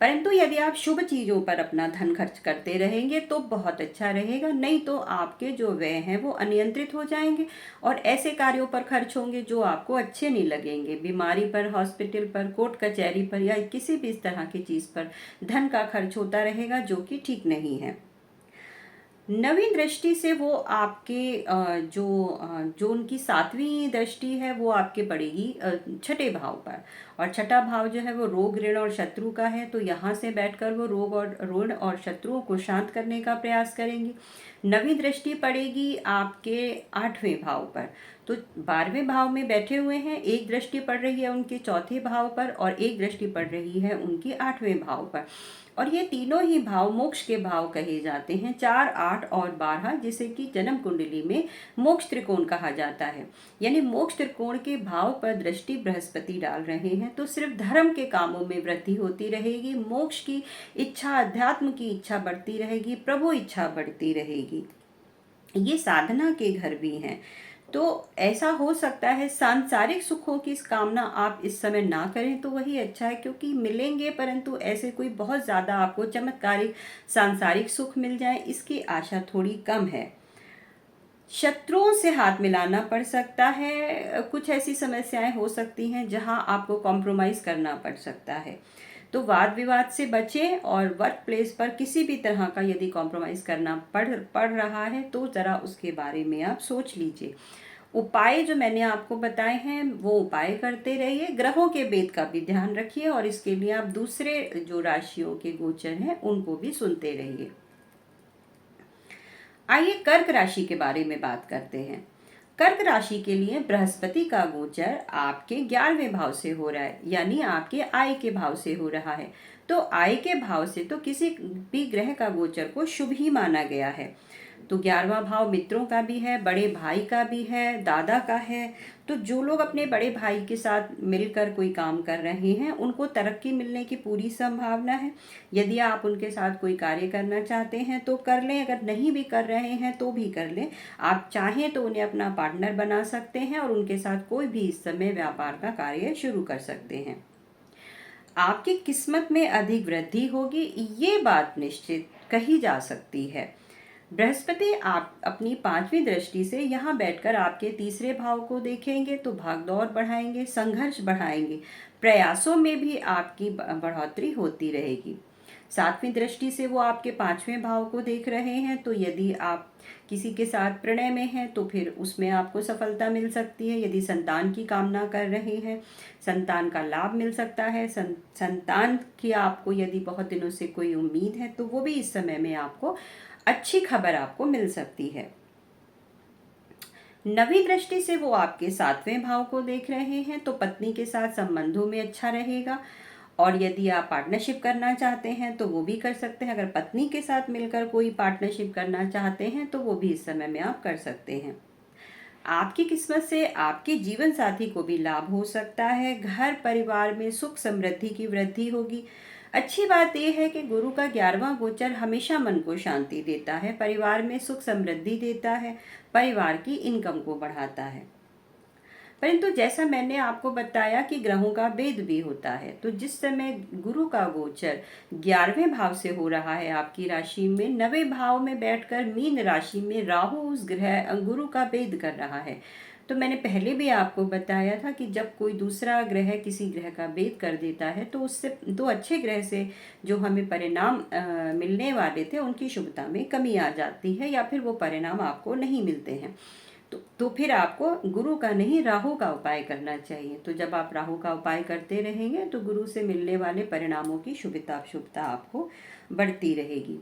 परंतु यदि आप शुभ चीज़ों पर अपना धन खर्च करते रहेंगे तो बहुत अच्छा रहेगा, नहीं तो आपके जो व्यय हैं वो अनियंत्रित हो जाएंगे और ऐसे कार्यों पर खर्च होंगे जो आपको अच्छे नहीं लगेंगे। बीमारी पर, हॉस्पिटल पर, कोर्ट कचहरी पर, या किसी भी इस तरह की चीज़ पर धन का खर्च होता रहेगा जो कि ठीक नहीं है। नवीं दृष्टि से वो आपके जो उनकी सातवीं दृष्टि है वो आपके पड़ेगी छठे भाव पर। और छठा भाव जो है वो रोग, ऋण और शत्रु का है, तो यहाँ से बैठकर वो रोग और ऋण और शत्रुओं को शांत करने का प्रयास करेंगी। नवीं दृष्टि पड़ेगी आपके आठवें भाव पर। तो 12वें भाव में बैठे हुए हैं, एक दृष्टि पड़ रही है उनके चौथे भाव पर और एक दृष्टि पड़ रही है उनकी आठवें भाव पर। और ये तीनों ही भाव मोक्ष के भाव कहे जाते हैं, 4, 8 और 12, जिसे कि जन्म कुंडली में मोक्ष त्रिकोण कहा जाता है। यानी मोक्ष त्रिकोण के भाव पर दृष्टि बृहस्पति डाल रहे हैं, तो सिर्फ धर्म के कामों में वृद्धि होती रहेगी, मोक्ष की इच्छा, अध्यात्म की इच्छा बढ़ती रहेगी, प्रभु इच्छा बढ़ती रहेगी। ये साधना के घर भी हैं। तो ऐसा हो सकता है सांसारिक सुखों की कामना आप इस समय ना करें तो वही अच्छा है, क्योंकि मिलेंगे, परंतु ऐसे कोई बहुत ज़्यादा आपको चमत्कारिक सांसारिक सुख मिल जाए इसकी आशा थोड़ी कम है। शत्रुओं से हाथ मिलाना पड़ सकता है, कुछ ऐसी समस्याएं हो सकती हैं जहां आपको कॉम्प्रोमाइज़ करना पड़ सकता है। तो वाद विवाद से बचें, और वर्क प्लेस पर किसी भी तरह का यदि कॉम्प्रोमाइज़ करना पड़ रहा है तो ज़रा उसके बारे में आप सोच लीजिए। उपाय जो मैंने आपको बताए हैं वो उपाय करते रहिए, ग्रहों के भेद का भी ध्यान रखिए, और इसके लिए आप दूसरे जो राशियों के गोचर हैं उनको भी सुनते रहिए। आइए कर्क राशि के बारे में बात करते हैं। कर्क राशि के लिए बृहस्पति का गोचर आपके 11वें भाव से हो रहा है, यानी आपके आय के भाव से हो रहा है। तो आय के भाव से तो किसी भी ग्रह का गोचर को शुभ ही माना गया है। तो 11वां भाव मित्रों का भी है, बड़े भाई का भी है, दादा का है। तो जो लोग अपने बड़े भाई के साथ मिलकर कोई काम कर रहे हैं उनको तरक्की मिलने की पूरी संभावना है। यदि आप उनके साथ कोई कार्य करना चाहते हैं तो कर लें, अगर नहीं भी कर रहे हैं तो भी कर लें। आप चाहें तो उन्हें अपना पार्टनर बना सकते हैं और उनके साथ कोई भी इस समय व्यापार का कार्य शुरू कर सकते हैं। आपकी किस्मत में अधिक वृद्धि होगी, ये बात निश्चित कही जा सकती है। बृहस्पति आप अपनी 5वीं दृष्टि से यहाँ बैठकर आपके तीसरे भाव को देखेंगे तो भागदौड़ बढ़ाएंगे, संघर्ष बढ़ाएंगे, प्रयासों में भी आपकी बढ़ोतरी होती रहेगी। 7वीं दृष्टि से वो आपके 5वें भाव को देख रहे हैं, तो यदि आप किसी के साथ प्रणय में हैं तो फिर उसमें आपको सफलता मिल सकती है। यदि संतान की कामना कर रहे हैं, संतान का लाभ मिल सकता है। संतान की आपको यदि बहुत दिनों से कोई उम्मीद है तो वो भी इस समय में आपको अच्छी खबर आपको मिल सकती है। 9वीं दृष्टि से वो आपके 7वें भाव को देख रहे हैं, तो पत्नी के साथ संबंधों में अच्छा रहेगा। और यदि आप पार्टनरशिप करना चाहते हैं तो वो भी कर सकते हैं। अगर पत्नी के साथ मिलकर कोई पार्टनरशिप करना चाहते हैं तो वो भी इस समय में आप कर सकते हैं। आपकी किस्मत से आपके जीवन साथी को भी लाभ हो सकता है। घर परिवार में सुख समृद्धि की वृद्धि होगी। अच्छी बात यह है कि गुरु का 11वां गोचर हमेशा मन को शांति देता है, परिवार में सुख समृद्धि देता है, परिवार की इनकम को बढ़ाता है। परंतु जैसा मैंने आपको बताया कि ग्रहों का भेद भी होता है, तो जिस समय गुरु का गोचर 11वें भाव से हो रहा है आपकी राशि में, 9वें भाव में बैठकर मीन राशि में राहु उस ग्रह गुरु का भेद कर रहा है। तो मैंने पहले भी आपको बताया था कि जब कोई दूसरा ग्रह किसी ग्रह का भेद कर देता है तो उससे दो अच्छे ग्रह से जो हमें परिणाम मिलने वाले थे उनकी शुभता में कमी आ जाती है, या फिर वो परिणाम आपको नहीं मिलते हैं। तो फिर आपको गुरु का नहीं राहु का उपाय करना चाहिए। तो जब आप राहु का उपाय करते रहेंगे तो गुरु से मिलने वाले परिणामों की शुभता आपको बढ़ती रहेगी।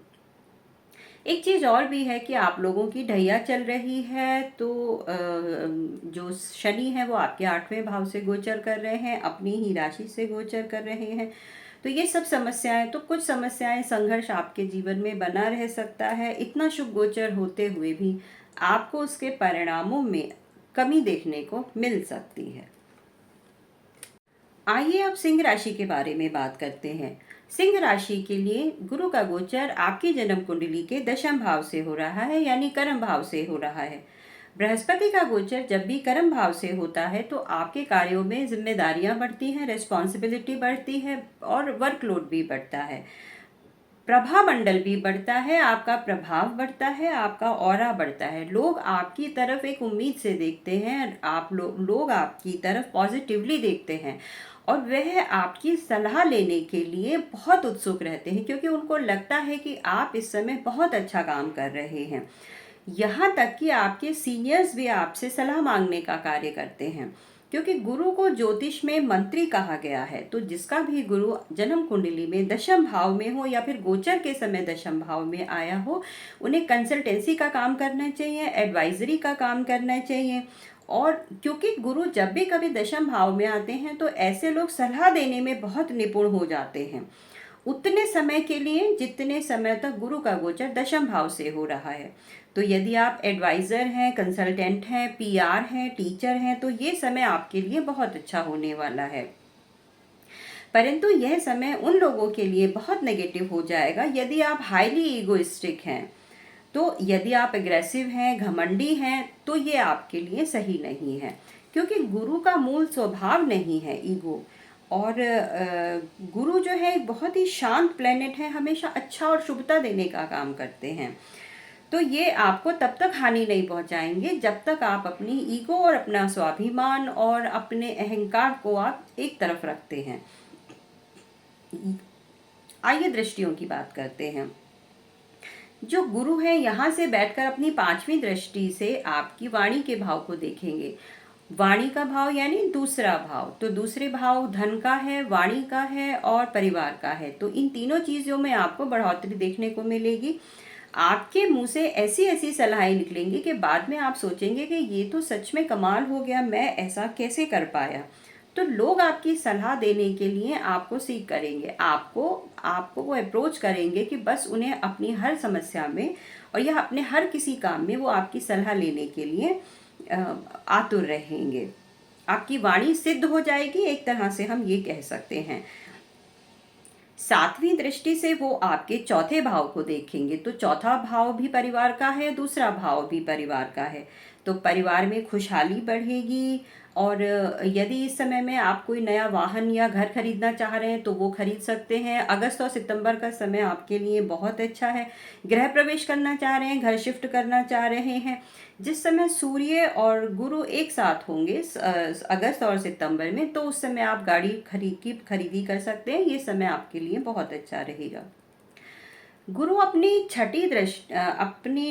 एक चीज़ और भी है कि आप लोगों की ढैया चल रही है, तो जो शनि है वो आपके 8वें भाव से गोचर कर रहे हैं, अपनी ही राशि से गोचर कर रहे हैं। तो ये सब समस्याएं, तो कुछ समस्याएं, संघर्ष आपके जीवन में बना रह सकता है। इतना शुभ गोचर होते हुए भी आपको उसके परिणामों में कमी देखने को मिल सकती है। आइए अब सिंह राशि के बारे में बात करते हैं। सिंह राशि के लिए गुरु का गोचर आपकी जन्म कुंडली के 10वें भाव से हो रहा है, यानी कर्म भाव से हो रहा है। बृहस्पति का गोचर जब भी कर्म भाव से होता है तो आपके कार्यों में जिम्मेदारियां बढ़ती हैं, रिस्पॉन्सिबिलिटी बढ़ती है और वर्कलोड भी बढ़ता है। प्रभा मंडल भी बढ़ता है, आपका प्रभाव बढ़ता है, आपका ऑरा बढ़ता है। लोग आपकी तरफ एक उम्मीद से देखते हैं, लोग आपकी तरफ पॉजिटिवली देखते हैं और वह आपकी सलाह लेने के लिए बहुत उत्सुक रहते हैं, क्योंकि उनको लगता है कि आप इस समय बहुत अच्छा काम कर रहे हैं। यहाँ तक कि आपके सीनियर्स भी आपसे सलाह मांगने का कार्य करते हैं, क्योंकि गुरु को ज्योतिष में मंत्री कहा गया है। तो जिसका भी गुरु जन्म कुंडली में दशम भाव में हो या फिर गोचर के समय दशम भाव में आया हो, उन्हें कंसल्टेंसी का काम करना चाहिए, एडवाइजरी का काम करना चाहिए। और क्योंकि गुरु जब भी कभी दशम भाव में आते हैं तो ऐसे लोग सलाह देने में बहुत निपुण हो जाते हैं, उतने समय के लिए जितने समय तक गुरु का गोचर दशम भाव से हो रहा है। तो यदि आप एडवाइज़र हैं, कंसल्टेंट हैं, पीआर हैं, टीचर हैं, तो ये समय आपके लिए बहुत अच्छा होने वाला है। परंतु यह समय उन लोगों के लिए बहुत नेगेटिव हो जाएगा यदि आप हाईली ईगोइस्टिक हैं। तो यदि आप एग्रेसिव हैं, घमंडी हैं, तो ये आपके लिए सही नहीं है, क्योंकि गुरु का मूल स्वभाव नहीं है ईगो। और गुरु जो है एक बहुत ही शांत प्लेनेट है, हमेशा अच्छा और शुभता देने का काम करते हैं। तो ये आपको तब तक हानि नहीं पहुंचाएंगे जब तक आप अपनी ईगो और अपना स्वाभिमान और अपने अहंकार को आप एक तरफ रखते हैं। आइए दृष्टियों की बात करते हैं। जो गुरु है यहाँ से बैठकर अपनी 5वीं दृष्टि से आपकी वाणी के भाव को देखेंगे। वाणी का भाव यानी दूसरा भाव, तो दूसरे भाव धन का है, वाणी का है और परिवार का है। तो इन तीनों चीजों में आपको बढ़ोतरी देखने को मिलेगी। आपके मुंह से ऐसी ऐसी सलाहें निकलेंगी कि बाद में आप सोचेंगे कि ये तो सच में कमाल हो गया, मैं ऐसा कैसे कर पाया। तो लोग आपकी सलाह देने के लिए आपको सीख करेंगे, आपको वो अप्रोच करेंगे कि बस उन्हें अपनी हर समस्या में और या अपने हर किसी काम में वो आपकी सलाह लेने के लिए आतुर रहेंगे। आपकी वाणी सिद्ध हो जाएगी, एक तरह से हम ये कह सकते हैं। 7वीं दृष्टि से वो आपके चौथे भाव को देखेंगे। तो चौथा भाव भी परिवार का है, दूसरा भाव भी परिवार का है। तो परिवार में खुशहाली बढ़ेगी। और यदि इस समय में आप कोई नया वाहन या घर खरीदना चाह रहे हैं तो वो खरीद सकते हैं। अगस्त और सितंबर का समय आपके लिए बहुत अच्छा है। गृह प्रवेश करना चाह रहे हैं, घर शिफ्ट करना चाह रहे हैं, जिस समय सूर्य और गुरु एक साथ होंगे अगस्त और सितंबर में, तो उस समय आप गाड़ी खरीदी कर सकते हैं। ये समय आपके लिए बहुत अच्छा रहेगा। गुरु अपनी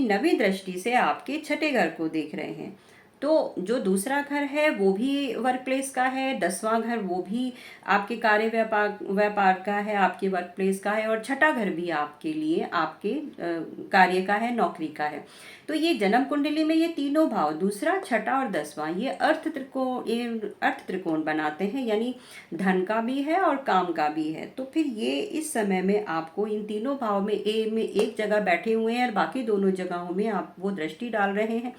9वीं दृष्टि से आपके छठे घर को देख रहे हैं। तो जो दूसरा घर है वो भी वर्क प्लेस का है, 10वां घर वो भी आपके कार्य व्यापार का है, आपके वर्क प्लेस का है, और छठा घर भी आपके लिए आपके कार्य का है, नौकरी का है। तो ये जन्म कुंडली में ये तीनों भाव, दूसरा, छठा और 10वां, ये अर्थ त्रिकोण बनाते हैं, यानी धन का भी है और काम का भी है। तो फिर ये इस समय में आपको इन तीनों भाव में एक जगह बैठे हुए हैं और बाकी दोनों जगहों में आप वो दृष्टि डाल रहे हैं।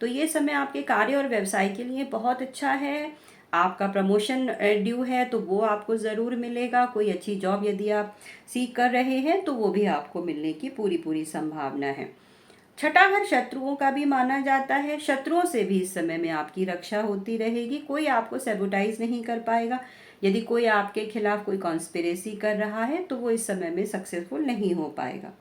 तो ये समय आपके कार्य और व्यवसाय के लिए बहुत अच्छा है। आपका प्रमोशन ड्यू है तो वो आपको ज़रूर मिलेगा। कोई अच्छी जॉब यदि आप सीख कर रहे हैं तो वो भी आपको मिलने की पूरी संभावना है। छठा घर शत्रुओं का भी माना जाता है। शत्रुओं से भी इस समय में आपकी रक्षा होती रहेगी, कोई आपको सैबोटाइज नहीं कर पाएगा। यदि कोई आपके खिलाफ कोई कॉन्स्पिरेसी कर रहा है तो वो इस समय में सक्सेसफुल नहीं हो पाएगा।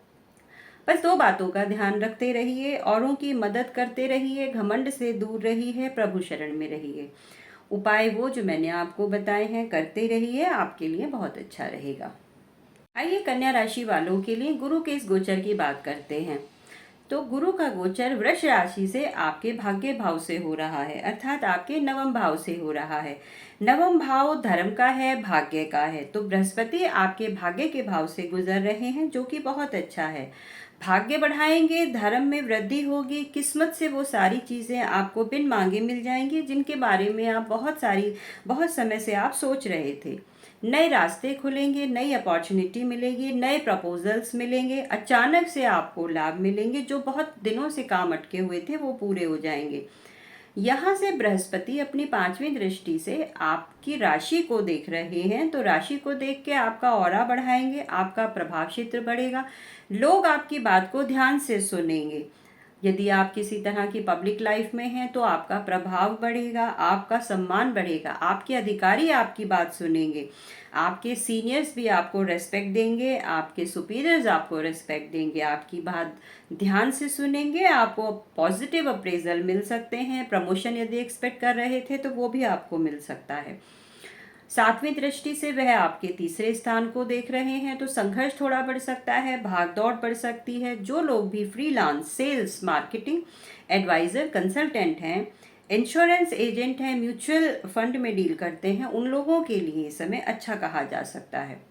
बस 2 बातों का ध्यान रखते रहिए, औरों की मदद करते रहिए, घमंड से दूर रहिए, प्रभु शरण में रहिए। उपाय वो जो मैंने आपको बताए हैं करते रहिए, आपके लिए बहुत अच्छा रहेगा। आइए कन्या राशि वालों के लिए गुरु के इस गोचर की बात करते हैं। तो गुरु का गोचर वृष राशि से आपके भाग्य भाव से हो रहा है, अर्थात आपके 9वें भाव से हो रहा है। 9वां भाव धर्म का है, भाग्य का है। तो बृहस्पति आपके भाग्य के भाव से गुजर रहे हैं, जो कि बहुत अच्छा है। भाग्य बढ़ाएंगे, धर्म में वृद्धि होगी, किस्मत से वो सारी चीज़ें आपको बिन मांगे मिल जाएंगी जिनके बारे में आप बहुत समय से आप सोच रहे थे। नए रास्ते खुलेंगे, नई अपॉर्चुनिटी मिलेगी, नए प्रपोजल्स मिलेंगे, अचानक से आपको लाभ मिलेंगे, जो बहुत दिनों से काम अटके हुए थे वो पूरे हो जाएंगे। यहाँ से बृहस्पति अपनी 5वीं दृष्टि से आपकी राशि को देख रहे हैं, तो राशि को देख के आपका ऑरा बढ़ाएंगे, आपका प्रभाव क्षेत्र बढ़ेगा, लोग आपकी बात को ध्यान से सुनेंगे। यदि आप किसी तरह की पब्लिक लाइफ में हैं तो आपका प्रभाव बढ़ेगा, आपका सम्मान बढ़ेगा, आपके अधिकारी आपकी बात सुनेंगे, आपके सीनियर्स भी आपको रेस्पेक्ट देंगे, आपके सुपीरियर्स आपको रेस्पेक्ट देंगे, आपकी बात ध्यान से सुनेंगे, आपको पॉजिटिव अप्रेजल मिल सकते हैं। प्रमोशन यदि एक्सपेक्ट कर रहे थे तो वो भी आपको मिल सकता है। सातवीं दृष्टि से वह आपके तीसरे स्थान को देख रहे हैं, तो संघर्ष थोड़ा बढ़ सकता है, भाग दौड़ बढ़ सकती है। जो लोग भी freelance, sales, marketing, adviser, consultant हैं, इंश्योरेंस एजेंट हैं, म्यूचुअल फंड में डील करते हैं, उन लोगों के लिए ये समय अच्छा कहा जा सकता है।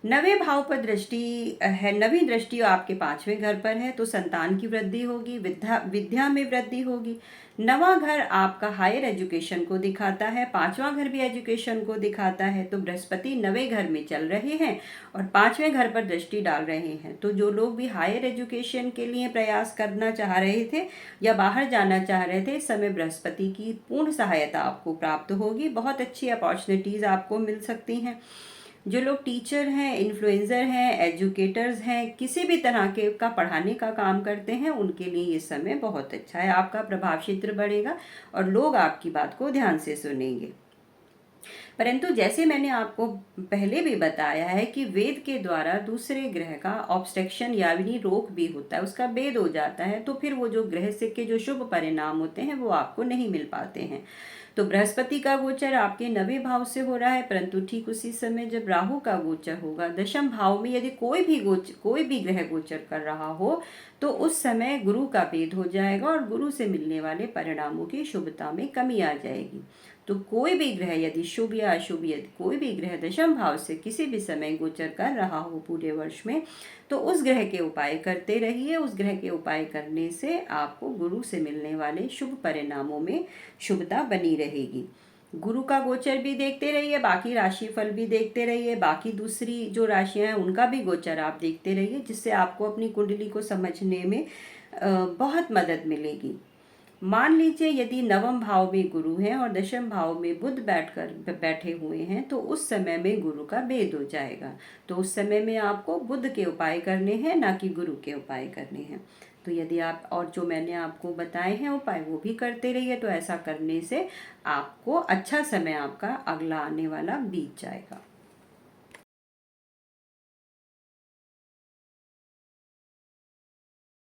नवें भाव पर दृष्टि है, नवीं दृष्टि आपके पांचवें घर पर है, तो संतान की वृद्धि होगी, विद्या विद्या में वृद्धि होगी। नवां घर आपका हायर एजुकेशन को दिखाता है, पांचवां घर भी एजुकेशन को दिखाता है। तो बृहस्पति नवे घर में चल रहे हैं और पांचवें घर पर दृष्टि डाल रहे हैं। तो जो लोग भी हायर एजुकेशन के लिए प्रयास करना चाह रहे थे या बाहर जाना चाह रहे थे, इस समय बृहस्पति की पूर्ण सहायता आपको प्राप्त होगी। बहुत अच्छी अपॉर्चुनिटीज आपको मिल सकती हैं। जो लोग टीचर हैं, इन्फ्लुएंसर हैं, एजुकेटर्स हैं, किसी भी तरह के का पढ़ाने का काम करते हैं, उनके लिए ये समय बहुत अच्छा है। आपका प्रभाव क्षेत्र बढ़ेगा और लोग आपकी बात को ध्यान से सुनेंगे। परंतु जैसे मैंने आपको पहले भी बताया है कि वेद के द्वारा दूसरे ग्रह का ऑब्स्ट्रक्शन यानी रोक भी होता है, उसका भेद हो जाता है, तो फिर वो जो ग्रह से के जो शुभ परिणाम होते हैं वो आपको नहीं मिल पाते हैं। तो बृहस्पति का गोचर आपके नवे भाव से हो रहा है, परंतु ठीक उसी समय जब राहु का गोचर होगा दशम भाव में, यदि कोई भी ग्रह गोचर कर रहा हो, तो उस समय गुरु का भेद हो जाएगा और गुरु से मिलने वाले परिणामों की शुभता में कमी आ जाएगी। तो कोई भी ग्रह यदि शुभ या अशुभ, यदि कोई भी ग्रह दशम भाव से किसी भी समय गोचर कर रहा हो पूरे वर्ष में, तो उस ग्रह के उपाय करते रहिए। उस ग्रह के उपाय करने से आपको गुरु से मिलने वाले शुभ परिणामों में शुभता बनी रहेगी। गुरु का गोचर भी देखते रहिए, बाकी राशि फल भी देखते रहिए, बाकी दूसरी जो राशियां हैं उनका भी गोचर आप देखते रहिए, जिससे आपको अपनी कुंडली को समझने में बहुत मदद मिलेगी। मान लीजिए यदि नवम भाव में गुरु है और दशम भाव में बुध बैठे हुए हैं, तो उस समय में गुरु का भेद हो जाएगा। तो उस समय में आपको बुध के उपाय करने हैं, ना कि गुरु के उपाय करने हैं। तो यदि आप और जो मैंने आपको बताए हैं उपाय वो भी करते रहिए, तो ऐसा करने से आपको अच्छा समय आपका अगला आने वाला बीत जाएगा।